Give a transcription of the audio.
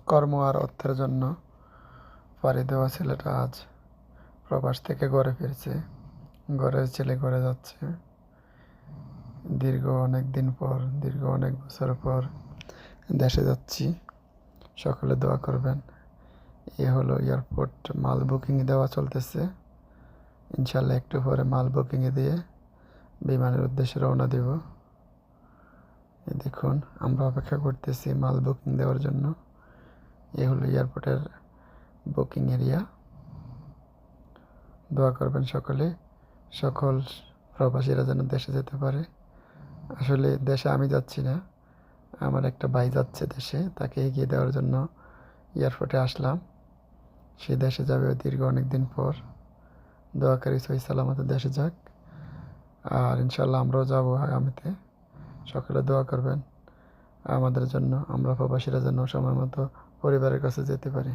কর্ম আর অর্থের জন্য পাড়ি দেওয়া ছেলেটা আজ প্রবাস থেকে ঘরে ফিরছে। ঘরের ছেলে ঘরে যাচ্ছে। দীর্ঘ অনেক দিন পর, দীর্ঘ অনেক বছর পর দেশে যাচ্ছি। সকলে দোয়া করবেন। এ হলো এয়ারপোর্ট, মাল বুকিং দেওয়া চলতেছে। ইনশাল্লাহ একটু পরে মাল বুকিংয়ে দিয়ে বিমানের উদ্দেশ্যে রওনা দেব। দেখুন, আমরা অপেক্ষা করতেছি মাল বুকিং দেওয়ার জন্য। এ হলো এয়ারপোর্টের বুকিং এরিয়া। দোয়া করবেন সকলে, সকল প্রবাসীরা যেন দেশে যেতে পারে। আসলে দেশে আমি যাচ্ছি না, আমার একটা ভাই যাচ্ছে দেশে, তাকে এগিয়ে দেওয়ার জন্য এয়ারপোর্টে আসলাম। সে দেশে যাবে দীর্ঘ অনেক দিন পর। দোয়া করি সহি সালামতে দেশে যাক, আর ইনশাল্লাহ আমরাও যাবো আগামীতে। সকলে দোয়া করবেন আমাদের জন্য, আমরা প্রবাসীরা যেন সময় মতো পরিবারের কাছে যেতে পারি।